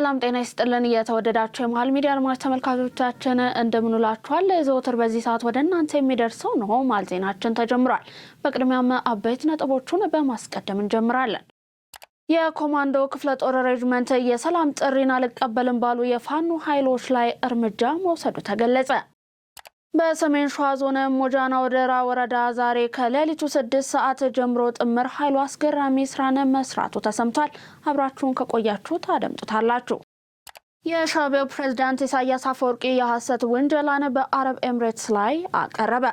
ሰላም ጤና ይስጥልን የተወደዳችሁ የመሃል ሚዲያ አድማጭ ተመልካቾቻችን እንደምንላችኋል። ዘወትር በዚህ ሰዓት ወደ እናንተ የሚደርሰው ነው መሃል ዜናችን ተጀምሯል። በቅድሚያም አበይት ነጥቦቹን በማስቀደም እንጀምራለን። የኮማንዶ ክፍለ ጦር ሬጅመንት የሰላም ጥሪን አልቀበልም ባሉ የፋኖ ኃይሎች ላይ እርምጃ መውሰዱ ተገለጸ። በሰሜን ሸዋ ዞን ሞጃና ወደራ ወረዳ ዛሬ ከሌሊቱ 6 ሰዓት ጀምሮ ጥምር ኃይሉ አስገራሚ ስራን መስራቱ ተሰምቷል። አብራችሁን ከቆያችሁ ታደምጡታላችሁ። የሻዕቢያው ፕሬዝዳንት ኢሳያስ አፈወርቂ የሐሰት ውንጀላን በአረብ ኤምሬትስ ላይ አቀረበ።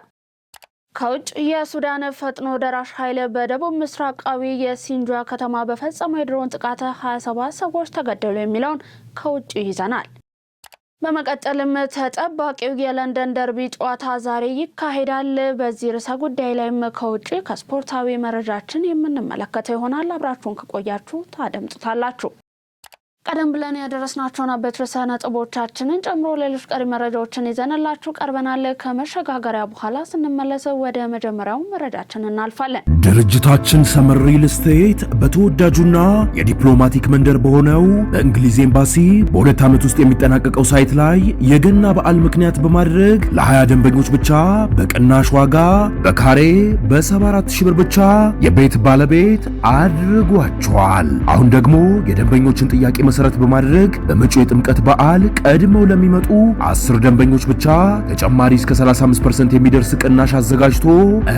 ከውጭ የሱዳን ፈጥኖ ደራሽ ኃይል በደቡብ ምስራቃዊ የሲንጃ ከተማ በፈጸመው የድሮን ጥቃት 27 ሰዎች ተገደሉ የሚለውን ከውጭ ይዘናል። በመቀጠልም ተጠባቂው የለንደን ደርቢ ጨዋታ ዛሬ ይካሄዳል። በዚህ ርዕሰ ጉዳይ ላይም ከውጭ ከስፖርታዊ መረጃችን የምንመለከተው ይሆናል። አብራችሁን ከቆያችሁ ታደምጡታላችሁ። ቀደም ብለን ያደረስናቸውን አበይት ርዕሰ ነጥቦቻችንን ጨምሮ ሌሎች ቀሪ መረጃዎችን ይዘንላችሁ ቀርበናል። ከመሸጋገሪያ በኋላ ስንመለስ ወደ መጀመሪያው መረጃችን እናልፋለን። ድርጅታችን ሰመር ሪል ስቴት በተወዳጁና የዲፕሎማቲክ መንደር በሆነው በእንግሊዝ ኤምባሲ በ2 ዓመት ውስጥ የሚጠናቀቀው ሳይት ላይ የገና በዓል ምክንያት በማድረግ ለ20 ደንበኞች ብቻ በቅናሽ ዋጋ በካሬ በ74,000 ብር ብቻ የቤት ባለቤት አድርጓቸዋል። አሁን ደግሞ የደንበኞችን ጥያቄ መሰረት በማድረግ በመጪው የጥምቀት በዓል ቀድመው ለሚመጡ 10 ደንበኞች ብቻ ተጨማሪ እስከ 35% የሚደርስ ቅናሽ አዘጋጅቶ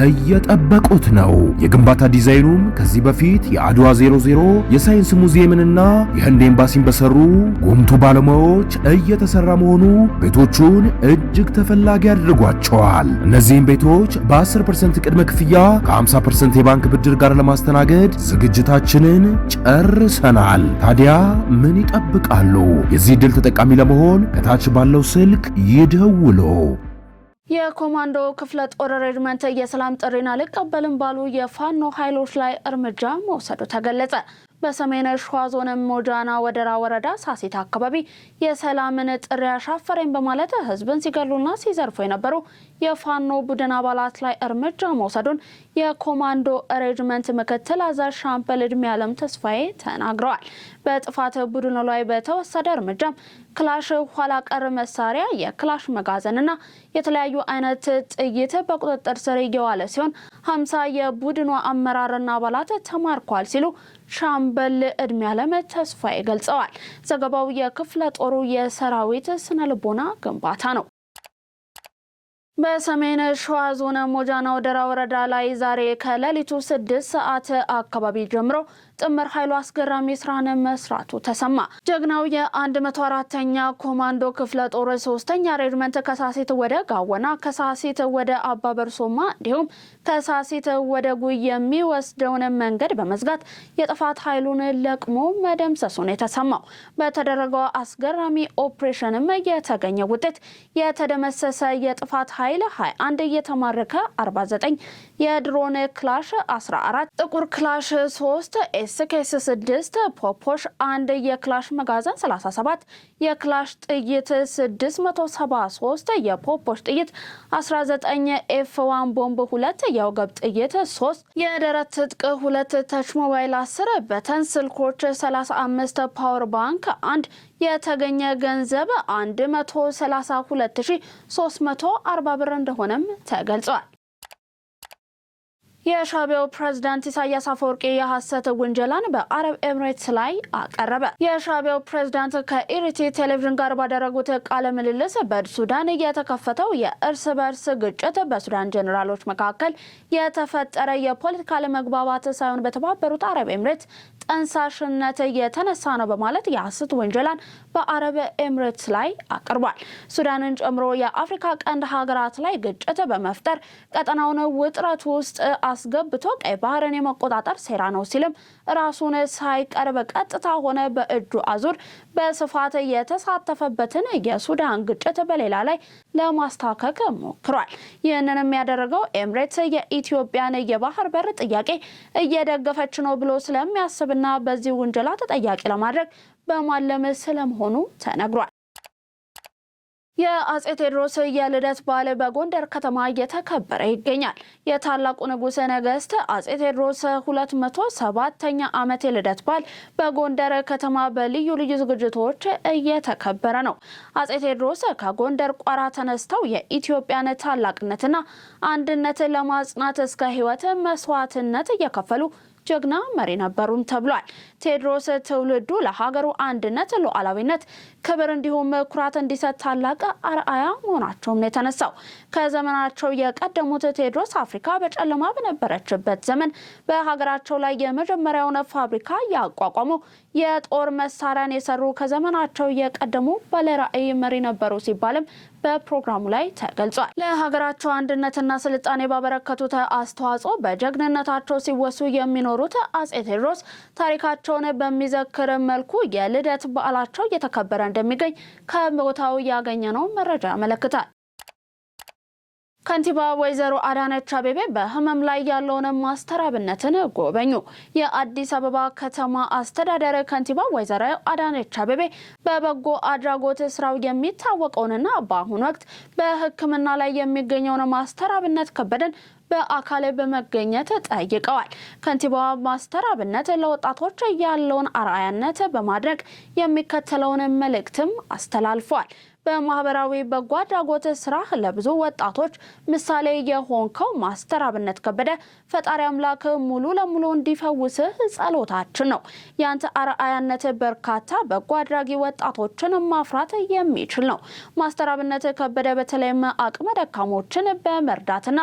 እየጠበቁት ነው። የግንባታ ዲዛይኑም ከዚህ በፊት የአድዋ 00 የሳይንስ ሙዚየምንና የህንድ ኤምባሲን በሰሩ ጉምቱ ባለሙያዎች እየተሰራ መሆኑ ቤቶቹን እጅግ ተፈላጊ አድርጓቸዋል። እነዚህም ቤቶች በ10% ቅድመ ክፍያ ከ50% የባንክ ብድር ጋር ለማስተናገድ ዝግጅታችንን ጨርሰናል። ታዲያ ምን ይጠብቃሉ? የዚህ ድል ተጠቃሚ ለመሆን ከታች ባለው ስልክ ይደውሉ። የኮማንዶ ክፍለ ጦር ሬጅመንት የሰላም ጥሪን አልቀበልም ባሉ የፋኖ ኃይሎች ላይ እርምጃ መውሰዱ ተገለጸ። በሰሜን ሸዋ ዞን ሞጃና ወደራ ወረዳ ሳሲት አካባቢ የሰላምን ጥሪ አሻፈረኝ በማለት ህዝብን ሲገሉና ሲዘርፉ የነበሩ የፋኖ ቡድን አባላት ላይ እርምጃ መውሰዱን የኮማንዶ ሬጅመንት ምክትል አዛዥ ሻምበል እድሜ ዓለም ተስፋዬ ተናግረዋል። በጥፋት ቡድኑ ላይ በተወሰደ እርምጃም ክላሽ፣ ኋላ ቀር መሳሪያ፣ የክላሽ መጋዘንና የተለያዩ አይነት ጥይት በቁጥጥር ስር እየዋለ ሲሆን 50 የቡድኑ አመራርና አባላት ተማርኳል ሲሉ ሻምበል እድሜ ዓለም ተስፋዬ ገልጸዋል። ዘገባው የክፍለ ጦሩ የሰራዊት ስነልቦና ግንባታ ነው። በሰሜን ሸዋ ዞን ሞጃና ወደራ ወረዳ ላይ ዛሬ ከሌሊቱ 6 ሰዓት አካባቢ ጀምሮ ጥምር ኃይሉ አስገራሚ ስራን መስራቱ ተሰማ። ጀግናው የ104ኛ ኮማንዶ ክፍለ ጦር 3ኛ ሬጅመንት ከሳሲት ወደ ጋወና፣ ከሳሲት ወደ አባበርሶማ እንዲሁም ከሳሲት ወደ ጉይ የሚወስደውን መንገድ በመዝጋት የጥፋት ኃይሉን ለቅሞ መደምሰሱን የተሰማው። በተደረገው አስገራሚ ኦፕሬሽንም የተገኘ ውጤት የተደመሰሰ የጥፋት ኃይል 21፣ የተማረከ 49፣ የድሮን ክላሽ 14፣ ጥቁር ክላሽ 3፣ ኤስኬስ 6፣ ፖፖሽ 1፣ የክላሽ መጋዘን 37፣ የክላሽ ጥይት 673፣ የፖፖሽ ጥይት 19፣ ኤፍ1 ቦምብ 2፣ የወገብ ጥይት 3፣ የደረት ትጥቅ 2፣ ተች ሞባይል 10፣ በተን ስልኮች 35፣ ፓወር ባንክ 1፣ የተገኘ ገንዘብ 132,340 ብር እንደሆነም ተገልጿል። የሻዕቢያው ፕሬዝዳንት ኢሳያስ አፈወርቂ የሐሰት ውንጀላን በአረብ ኤምሬትስ ላይ አቀረበ። የሻዕቢያው ፕሬዝዳንት ከኢሪቲ ቴሌቪዥን ጋር ባደረጉት ቃለ ምልልስ በሱዳን የተከፈተው የእርስ በርስ ግጭት በሱዳን ጀነራሎች መካከል የተፈጠረ የፖለቲካ አለመግባባት ሳይሆን በተባበሩት አረብ ኤምሬትስ ጠንሳሽነት የተነሳ ነው በማለት የሐሰት ውንጀላን በአረብ ኤምሬትስ ላይ አቅርቧል። ሱዳንን ጨምሮ የአፍሪካ ቀንድ ሀገራት ላይ ግጭት በመፍጠር ቀጠናውን ውጥረት ውስጥ አስገብቶ ቀይ ባህርን የመቆጣጠር ሴራ ነው ሲልም ራሱን ሳይቀር በቀጥታ ሆነ በእጁ አዙር በስፋት የተሳተፈበትን የሱዳን ግጭት በሌላ ላይ ለማስታከክ ሞክሯል። ይህንንም ያደረገው ኤምሬትስ የኢትዮጵያን የባህር በር ጥያቄ እየደገፈች ነው ብሎ ስለሚያስብና በዚህ ውንጀላ ተጠያቂ ለማድረግ በማለም ስለመሆኑ ተነግሯል። የአጼ ቴዎድሮስ የልደት በዓል በጎንደር ከተማ እየተከበረ ይገኛል። የታላቁ ንጉሠ ነገሥት አጼ ቴዎድሮስ 207ኛ ዓመት የልደት በዓል በጎንደር ከተማ በልዩ ልዩ ዝግጅቶች እየተከበረ ነው። አጼ ቴዎድሮስ ከጎንደር ቋራ ተነስተው የኢትዮጵያን ታላቅነትና አንድነት ለማጽናት እስከ ሕይወት መስዋዕትነት እየከፈሉ ጀግና መሪ ነበሩም ተብሏል። ቴዎድሮስ ትውልዱ ለሀገሩ አንድነት፣ ሉዓላዊነት፣ ክብር እንዲሁም ኩራት እንዲሰጥ ታላቅ አርአያ መሆናቸውም ነው የተነሳው። ከዘመናቸው የቀደሙት ቴዎድሮስ አፍሪካ በጨለማ በነበረችበት ዘመን በሀገራቸው ላይ የመጀመሪያውን ፋብሪካ ያቋቋሙ፣ የጦር መሳሪያን የሰሩ ከዘመናቸው የቀደሙ ባለራዕይ መሪ ነበሩ ሲባልም በፕሮግራሙ ላይ ተገልጿል። ለሀገራቸው አንድነትና ስልጣኔ ባበረከቱት አስተዋጽኦ በጀግንነታቸው ሲወሱ የሚኖሩት አጼ ቴዎድሮስ ታሪካቸውን በሚዘክር መልኩ የልደት በዓላቸው እየተከበረ እንደሚገኝ ከቦታው ያገኘነው መረጃ ያመለክታል። ከንቲባ ወይዘሮ አዳነች አቤቤ በህመም ላይ ያለውን ማስተር አብነትን ጎበኙ። የአዲስ አበባ ከተማ አስተዳደር ከንቲባ ወይዘሮ አዳነች አቤቤ በበጎ አድራጎት ስራው የሚታወቀውንና በአሁኑ ወቅት በሕክምና ላይ የሚገኘውን ማስተር አብነት ከበደን በአካል በመገኘት ጠይቀዋል። ከንቲባዋ ማስተር አብነት ለወጣቶች ያለውን አርአያነት በማድረግ የሚከተለውን መልእክትም አስተላልፏል። በማህበራዊ በጎ አድራጎት ስራ ለብዙ ወጣቶች ምሳሌ የሆንከው ማስተር አብነት ከበደ ፈጣሪ አምላክ ሙሉ ለሙሉ እንዲፈውስህ ጸሎታችን ነው። ያንተ አርአያነት በርካታ በጎ አድራጊ ወጣቶችን ማፍራት የሚችል ነው። ማስተር አብነት ከበደ በተለይም አቅመ ደካሞችን በመርዳትና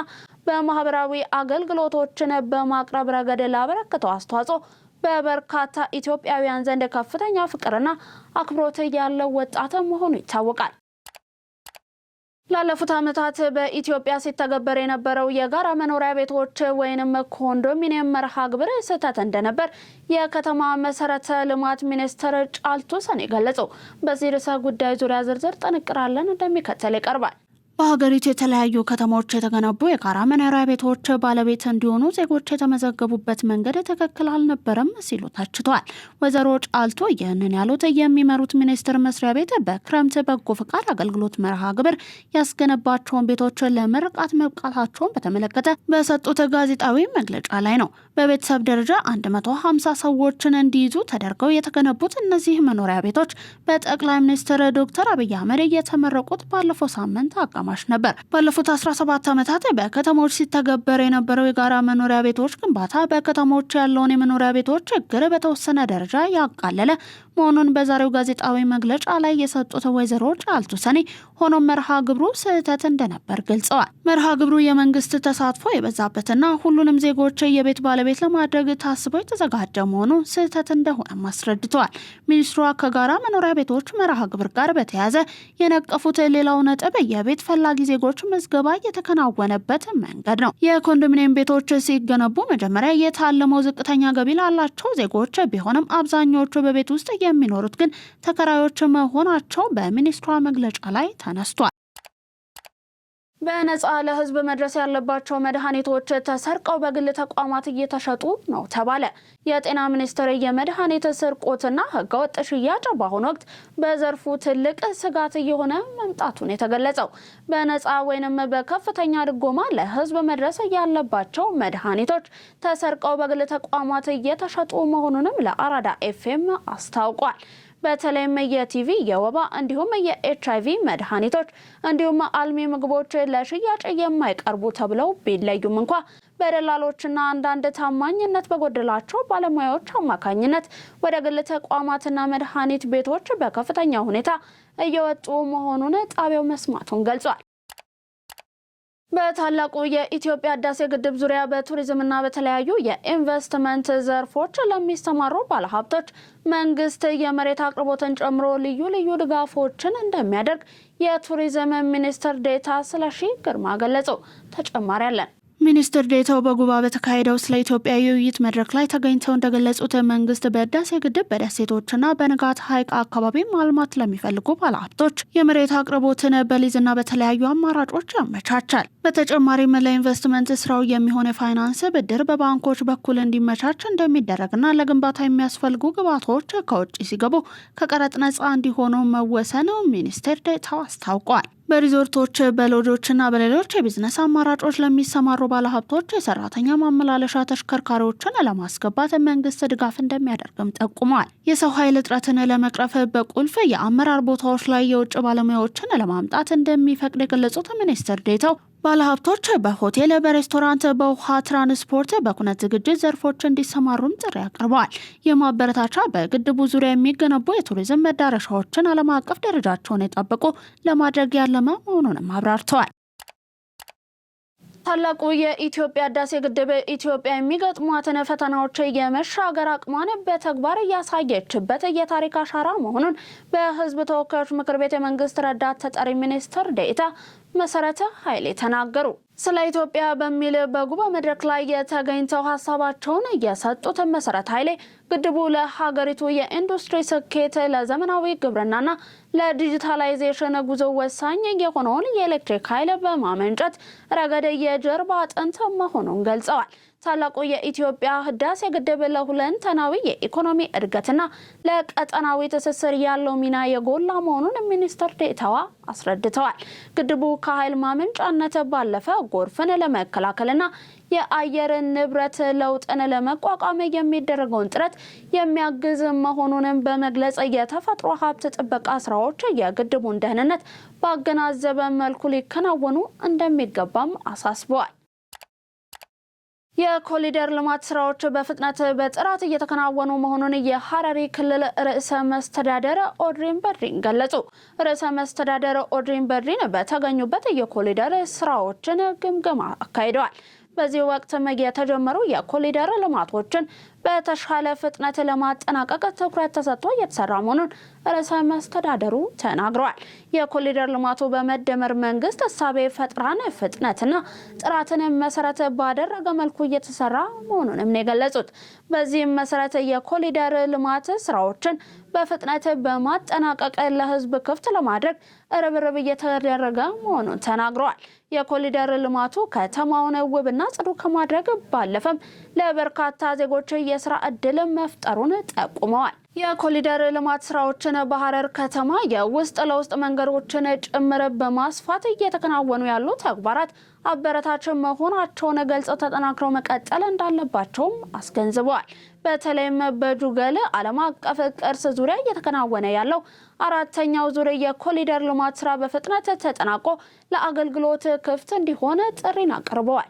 በማህበራዊ አገልግሎቶችን በማቅረብ ረገድ ላበረከተው አስተዋጽኦ በበርካታ ኢትዮጵያውያን ዘንድ ከፍተኛ ፍቅርና አክብሮት ያለው ወጣት መሆኑ ይታወቃል። ላለፉት ዓመታት በኢትዮጵያ ሲተገበር የነበረው የጋራ መኖሪያ ቤቶች ወይንም ኮንዶሚኒየም መርሃ ግብር ስህተት እንደነበር የከተማ መሰረተ ልማት ሚኒስትር ጫልቱ ሰኔ ገለጹ። በዚህ ርዕሰ ጉዳይ ዙሪያ ዝርዝር ጥንቅራለን እንደሚከተል ይቀርባል። በሀገሪቱ የተለያዩ ከተሞች የተገነቡ የጋራ መኖሪያ ቤቶች ባለቤት እንዲሆኑ ዜጎች የተመዘገቡበት መንገድ ትክክል አልነበረም ሲሉ ተችተዋል። ወይዘሮ ጫልቱ ይህንን ያሉት የሚመሩት ሚኒስቴር መስሪያ ቤት በክረምት በጎ ፈቃድ አገልግሎት መርሃ ግብር ያስገነባቸውን ቤቶች ለምርቃት መብቃታቸውን በተመለከተ በሰጡት ጋዜጣዊ መግለጫ ላይ ነው። በቤተሰብ ደረጃ 150 ሰዎችን እንዲይዙ ተደርገው የተገነቡት እነዚህ መኖሪያ ቤቶች በጠቅላይ ሚኒስትር ዶክተር አብይ አህመድ የተመረቁት ባለፈው ሳምንት አጋማሽ ነበር። ባለፉት 17 ዓመታት በከተሞች ሲተገበር የነበረው የጋራ መኖሪያ ቤቶች ግንባታ በከተሞች ያለውን የመኖሪያ ቤቶች ችግር በተወሰነ ደረጃ ያቃለለ መሆኑን በዛሬው ጋዜጣዊ መግለጫ ላይ የሰጡት ወይዘሮ ጫልቱ ሰኔ ሆኖም መርሃ ግብሩ ስህተት እንደነበር ገልጸዋል። መርሃ ግብሩ የመንግስት ተሳትፎ የበዛበትና ሁሉንም ዜጎች የቤት ባለቤት ለማድረግ ታስቦ የተዘጋጀ መሆኑ ስህተት እንደሆነ አስረድተዋል። ሚኒስትሯ ከጋራ መኖሪያ ቤቶች መርሃ ግብር ጋር በተያያዘ የነቀፉት ሌላው ነጥብ የቤት ፈላጊ ዜጎች ምዝገባ የተከናወነበት መንገድ ነው። የኮንዶሚኒየም ቤቶች ሲገነቡ መጀመሪያ የታለመው ዝቅተኛ ገቢ ላላቸው ዜጎች ቢሆንም አብዛኞቹ በቤት ውስጥ የሚኖሩት ግን ተከራዮች መሆናቸው በሚኒስትሯ መግለጫ ላይ ተነስቷል። በነጻ ለህዝብ መድረስ ያለባቸው መድኃኒቶች ተሰርቀው በግል ተቋማት እየተሸጡ ነው ተባለ። የጤና ሚኒስቴር የመድኃኒት ስርቆትና ህገወጥ ሽያጭ በአሁኑ ወቅት በዘርፉ ትልቅ ስጋት እየሆነ መምጣቱን የተገለጸው በነጻ ወይንም በከፍተኛ ድጎማ ለህዝብ መድረስ ያለባቸው መድኃኒቶች ተሰርቀው በግል ተቋማት እየተሸጡ መሆኑንም ለአራዳ ኤፍኤም አስታውቋል። በተለይም የቲቪ፣ የወባ እንዲሁም የኤችአይቪ መድኃኒቶች እንዲሁም አልሚ ምግቦች ለሽያጭ የማይቀርቡ ተብለው ቢለዩም እንኳ በደላሎችና አንዳንድ ታማኝነት በጎደላቸው ባለሙያዎች አማካኝነት ወደ ግል ተቋማትና መድኃኒት ቤቶች በከፍተኛ ሁኔታ እየወጡ መሆኑን ጣቢያው መስማቱን ገልጿል። በታላቁ የኢትዮጵያ ህዳሴ ግድብ ዙሪያ በቱሪዝምና በተለያዩ የኢንቨስትመንት ዘርፎች ለሚሰማሩ ባለሀብቶች መንግስት የመሬት አቅርቦትን ጨምሮ ልዩ ልዩ ድጋፎችን እንደሚያደርግ የቱሪዝም ሚኒስትር ዴኤታ ስለሺ ግርማ ገለጹ። ተጨማሪ አለን። ሚኒስትር ዴኤታው በጉባ በተካሄደው ስለ ኢትዮጵያ የውይይት መድረክ ላይ ተገኝተው እንደገለጹት መንግስት በህዳሴ ግድብ በደሴቶችና በንጋት ሐይቅ አካባቢ ማልማት ለሚፈልጉ ባለሀብቶች የመሬት አቅርቦትን በሊዝና በተለያዩ አማራጮች ያመቻቻል። በተጨማሪም ለኢንቨስትመንት ስራው የሚሆን የፋይናንስ ብድር በባንኮች በኩል እንዲመቻች እንደሚደረግና ለግንባታ የሚያስፈልጉ ግብዓቶች ከውጭ ሲገቡ ከቀረጥ ነጻ እንዲሆኑ መወሰኑ ሚኒስትር ዴኤታው አስታውቋል። በሪዞርቶች በሎጆችና በሌሎች የቢዝነስ አማራጮች ለሚሰማሩ ባለሀብቶች የሰራተኛ ማመላለሻ ተሽከርካሪዎችን ለማስገባት መንግስት ድጋፍ እንደሚያደርግም ጠቁሟል። የሰው ኃይል እጥረትን ለመቅረፍ በቁልፍ የአመራር ቦታዎች ላይ የውጭ ባለሙያዎችን ለማምጣት እንደሚፈቅድ የገለጹት ሚኒስትር ዴኤታው ባለሀብቶች በሆቴል፣ በሬስቶራንት፣ በውሃ ትራንስፖርት፣ በኩነት ዝግጅት ዘርፎች እንዲሰማሩም ጥሪ አቅርበዋል። የማበረታቻ በግድቡ ዙሪያ የሚገነቡ የቱሪዝም መዳረሻዎችን ዓለም አቀፍ ደረጃቸውን የጠበቁ ለማድረግ ያለመ መሆኑንም አብራርተዋል። ታላቁ የኢትዮጵያ ህዳሴ ግድብ ኢትዮጵያ የሚገጥሟትን ፈተናዎች የመሻገር አቅሟን በተግባር እያሳየችበት የታሪክ አሻራ መሆኑን በህዝብ ተወካዮች ምክር ቤት የመንግስት ረዳት ተጠሪ ሚኒስትር ዴኤታ መሰረተ ኃይሌ ተናገሩ። ስለ ኢትዮጵያ በሚል በጉባ መድረክ ላይ የተገኝተው ሀሳባቸውን የሰጡት መሰረተ ኃይሌ ግድቡ ለሀገሪቱ የኢንዱስትሪ ስኬት፣ ለዘመናዊ ግብርናና ለዲጂታላይዜሽን ጉዞ ወሳኝ የሆነውን የኤሌክትሪክ ኃይል በማመንጨት ረገድ የጀርባ አጥንት መሆኑን ገልጸዋል። ታላቁ የኢትዮጵያ ህዳሴ ግድብ ለሁለንተናዊ የኢኮኖሚ እድገትና ለቀጠናዊ ትስስር ያለው ሚና የጎላ መሆኑን ሚኒስትር ዴኤታዋ አስረድተዋል። ግድቡ ከኃይል ማመንጫነት ባለፈ ጎርፍን ለመከላከልና የአየር ንብረት ለውጥን ለመቋቋም የሚደረገውን ጥረት የሚያግዝ መሆኑንም በመግለጽ የተፈጥሮ ሀብት ጥበቃ ስራዎች የግድቡን ደህንነት ባገናዘበ መልኩ ሊከናወኑ እንደሚገባም አሳስበዋል። የኮሪደር ልማት ስራዎች በፍጥነት በጥራት እየተከናወኑ መሆኑን የሐረሪ ክልል ርዕሰ መስተዳደር ኦድሪን በድሪን ገለጹ። ርዕሰ መስተዳደር ኦድሪን በድሪን በተገኙበት የኮሪደር ስራዎችን ግምገማ አካሂደዋል። በዚህ ወቅት የተጀመሩ የኮሪደር ልማቶችን በተሻለ ፍጥነት ለማጠናቀቅ ትኩረት ተሰጥቶ እየተሰራ መሆኑን ርዕሰ መስተዳደሩ ተናግረዋል። የኮሪደር ልማቱ በመደመር መንግስት እሳቤ ፈጠራን፣ ፍጥነትና ጥራትን መሰረት ባደረገ መልኩ እየተሰራ መሆኑንም ነው የገለጹት። በዚህም መሰረት የኮሪደር ልማት ስራዎችን በፍጥነት በማጠናቀቅ ለህዝብ ክፍት ለማድረግ ርብርብ እየተደረገ መሆኑን ተናግረዋል። የኮሪደር ልማቱ ከተማውን ውብና ጽዱ ከማድረግ ባለፈም ለበርካታ ዜጎች የስራ ዕድል መፍጠሩን ጠቁመዋል። የኮሪደር ልማት ስራዎችን በሐረር ከተማ የውስጥ ለውስጥ መንገዶችን ጭምር በማስፋት እየተከናወኑ ያሉ ተግባራት አበረታች መሆናቸውን ገልጸው ተጠናክረው መቀጠል እንዳለባቸውም አስገንዝበዋል። በተለይም በጁገል ዓለም አቀፍ ቅርስ ዙሪያ እየተከናወነ ያለው አራተኛው ዙር የኮሪደር ልማት ስራ በፍጥነት ተጠናቆ ለአገልግሎት ክፍት እንዲሆን ጥሪን አቅርበዋል።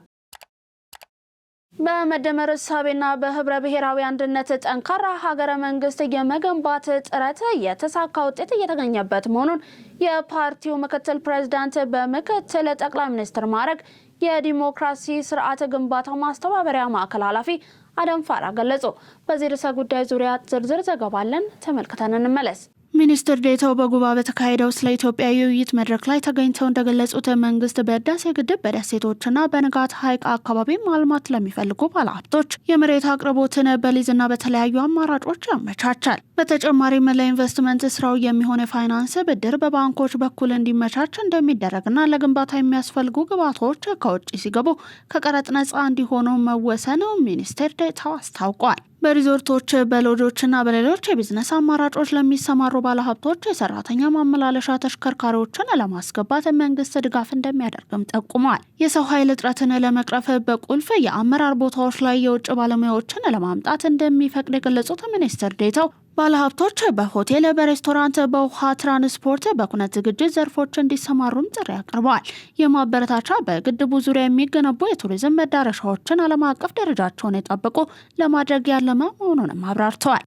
በመደመር እሳቤና በህብረ ብሔራዊ አንድነት ጠንካራ ሀገረ መንግስት የመገንባት ጥረት የተሳካ ውጤት እየተገኘበት መሆኑን የፓርቲው ምክትል ፕሬዝዳንት በምክትል ጠቅላይ ሚኒስትር ማዕረግ የዲሞክራሲ ስርዓት ግንባታ ማስተባበሪያ ማዕከል ኃላፊ አደም ፋራ ገለጹ። በዚህ ርዕሰ ጉዳይ ዙሪያ ዝርዝር ዘገባ አለን፣ ተመልክተን እንመለስ። ሚኒስትር ዴኤታው በጉባ በተካሄደው ስለ ኢትዮጵያ የውይይት መድረክ ላይ ተገኝተው እንደገለጹት መንግስት በህዳሴ ግድብ በደሴቶችና በንጋት ሐይቅ አካባቢ ማልማት ለሚፈልጉ ባለሀብቶች የመሬት አቅርቦትን በሊዝና በተለያዩ አማራጮች ያመቻቻል። በተጨማሪም ለኢንቨስትመንት ስራው የሚሆን የፋይናንስ ብድር በባንኮች በኩል እንዲመቻች እንደሚደረግና ለግንባታ የሚያስፈልጉ ግብዓቶች ከውጭ ሲገቡ ከቀረጥ ነጻ እንዲሆኑ መወሰኑ ሚኒስትር ዴኤታው አስታውቋል። በሪዞርቶች በሎጆችና በሌሎች የቢዝነስ አማራጮች ለሚሰማሩ ባለሀብቶች የሰራተኛ ማመላለሻ ተሽከርካሪዎችን ለማስገባት መንግስት ድጋፍ እንደሚያደርግም ጠቁሟል። የሰው ኃይል እጥረትን ለመቅረፍ በቁልፍ የአመራር ቦታዎች ላይ የውጭ ባለሙያዎችን ለማምጣት እንደሚፈቅድ የገለጹት ሚኒስትር ዴኤታው ባለሀብቶች በሆቴል፣ በሬስቶራንት፣ በውሃ ትራንስፖርት፣ በኩነት ዝግጅት ዘርፎች እንዲሰማሩም ጥሪ አቅርበዋል። የማበረታቻ በግድቡ ዙሪያ የሚገነቡ የቱሪዝም መዳረሻዎችን ዓለም አቀፍ ደረጃቸውን የጠበቁ ለማድረግ ያለመ መሆኑንም አብራርተዋል።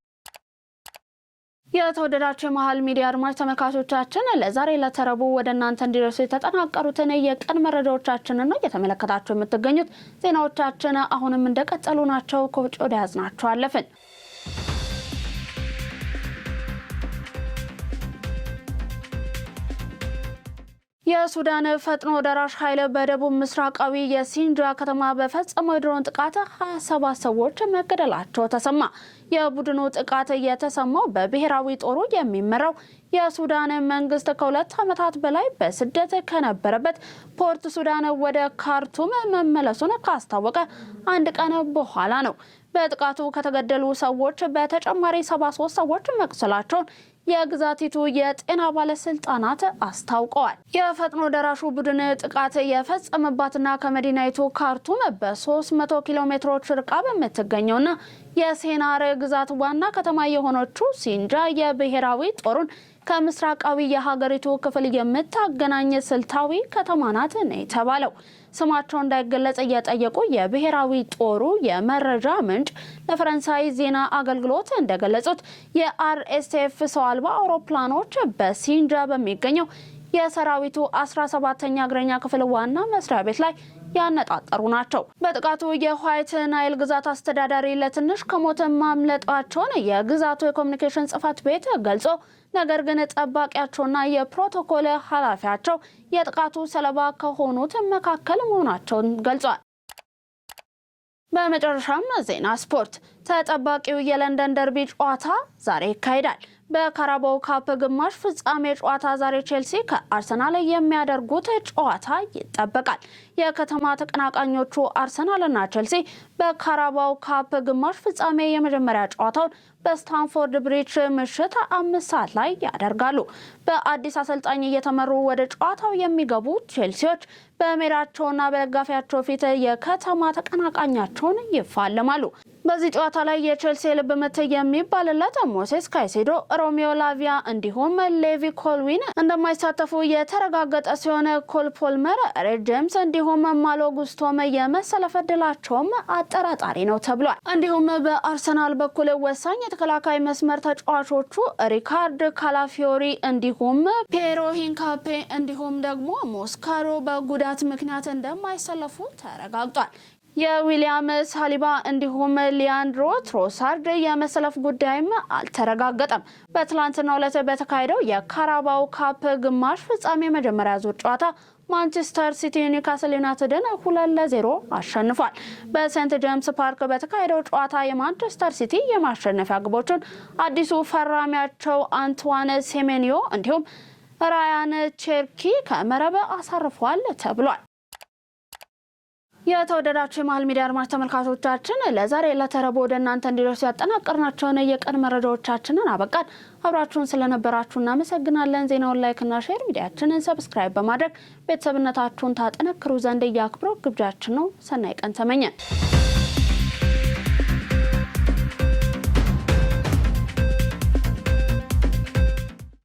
የተወደዳችሁ የመሃል ሚዲያ አድማጭ ተመልካቾቻችን ለዛሬ ለተረቡ ወደ እናንተ እንዲደርሱ የተጠናቀሩትን የቀን መረጃዎቻችንን ነው እየተመለከታችሁ የምትገኙት። ዜናዎቻችን አሁንም እንደቀጠሉ ናቸው። ከውጭ ወደ ያዝናቸው አለፍን። የሱዳን ፈጥኖ ደራሽ ኃይል በደቡብ ምስራቃዊ የሲንጃ ከተማ በፈጸመው የድሮን ጥቃት 27 ሰዎች መገደላቸው ተሰማ። የቡድኑ ጥቃት የተሰማው በብሔራዊ ጦሩ የሚመራው የሱዳን መንግስት ከሁለት ዓመታት በላይ በስደት ከነበረበት ፖርት ሱዳን ወደ ካርቱም መመለሱን ካስታወቀ አንድ ቀን በኋላ ነው። በጥቃቱ ከተገደሉ ሰዎች በተጨማሪ 73 ሰዎች መቁሰላቸውን የግዛቲቱ የጤና ባለስልጣናት አስታውቀዋል። የፈጥኖ ደራሹ ቡድን ጥቃት የፈጸመባትና ከመዲናይቱ ካርቱም በ300 ኪሎ ሜትሮች ርቃ በምትገኘውና የሴናር ግዛት ዋና ከተማ የሆነችው ሲንጃ የብሔራዊ ጦሩን ከምስራቃዊ የሀገሪቱ ክፍል የምታገናኝ ስልታዊ ከተማ ናት ነው የተባለው። ስማቸው እንዳይገለጽ እየጠየቁ የብሔራዊ ጦሩ የመረጃ ምንጭ ለፈረንሳይ ዜና አገልግሎት እንደገለጹት የአርኤስኤፍ ሰው አልባ አውሮፕላኖች በሲንጃ በሚገኘው የሰራዊቱ 17ኛ እግረኛ ክፍል ዋና መስሪያ ቤት ላይ ያነጣጠሩ ናቸው። በጥቃቱ የዋይት ናይል ግዛት አስተዳዳሪ ለትንሽ ከሞት ማምለጣቸውን የግዛቱ የኮሙኒኬሽን ጽሕፈት ቤት ገልጾ ነገር ግን ጠባቂያቸውና የፕሮቶኮል ኃላፊያቸው የጥቃቱ ሰለባ ከሆኑት መካከል መሆናቸውን ገልጿል። በመጨረሻም ዜና ስፖርት። ተጠባቂው የለንደን ደርቢ ጨዋታ ዛሬ ይካሄዳል። በካራባው ካፕ ግማሽ ፍጻሜ ጨዋታ ዛሬ ቼልሲ ከአርሰናል የሚያደርጉት ጨዋታ ይጠበቃል። የከተማ ተቀናቃኞቹ አርሰናልና ቼልሲ በካራባው ካፕ ግማሽ ፍጻሜ የመጀመሪያ ጨዋታውን በስታንፎርድ ብሪጅ ምሽት 5 ሰዓት ላይ ያደርጋሉ። በአዲስ አሰልጣኝ እየተመሩ ወደ ጨዋታው የሚገቡ ቼልሲዎች በሜዳቸውና በደጋፊያቸው ፊት የከተማ ተቀናቃኛቸውን ይፋለማሉ። በዚህ ጨዋታ ላይ የቼልሲ ልብ ምት የሚባልለት ሞሴስ ካይሴዶ፣ ሮሚዮ ላቪያ እንዲሁም ሌቪ ኮልዊን እንደማይሳተፉ የተረጋገጠ ሲሆን ኮል ፖልመር፣ ሬድ ጄምስ እንዲሁም ማሎ ጉስቶም የመሰለፍ ዕድላቸውም አጠራጣሪ ነው ተብሏል። እንዲሁም በአርሰናል በኩል ወሳኝ የተከላካይ መስመር ተጫዋቾቹ ሪካርድ ካላፊዮሪ እንዲሁም ፔሮ ሂንካፔ እንዲሁም ደግሞ ሞስካሮ በጉዳት ምክንያት እንደማይሰለፉ ተረጋግጧል። የዊሊያም ሳሊባ እንዲሁም ሊያንድሮ ትሮሳርድ የመሰለፍ ጉዳይም አልተረጋገጠም። በትላንትናው ዕለት በተካሄደው የካራባው ካፕ ግማሽ ፍጻሜ መጀመሪያ ዙር ጨዋታ ማንቸስተር ሲቲ ኒውካስል ዩናይትድን 2-0 አሸንፏል። በሴንት ጄምስ ፓርክ በተካሄደው ጨዋታ የማንቸስተር ሲቲ የማሸነፊያ ግቦችን አዲሱ ፈራሚያቸው አንቷን ሴሜንዮ እንዲሁም ራያን ቼርኪ ከመረብ አሳርፏል ተብሏል። የተወደዳችሁ የመሃል ሚዲያ አድማጭ ተመልካቾቻችን ለዛሬ ለተረቦ ወደ እናንተ እንዲደርሱ ያጠናቀርናቸውን የቀን መረጃዎቻችንን አበቃን። አብራችሁን ስለነበራችሁ እናመሰግናለን። ዜናውን ላይክ እና ሼር፣ ሚዲያችንን ሰብስክራይብ በማድረግ ቤተሰብነታችሁን ታጠነክሩ ዘንድ የአክብሮት ግብዣችን ነው። ሰናይ ቀን ተመኘን።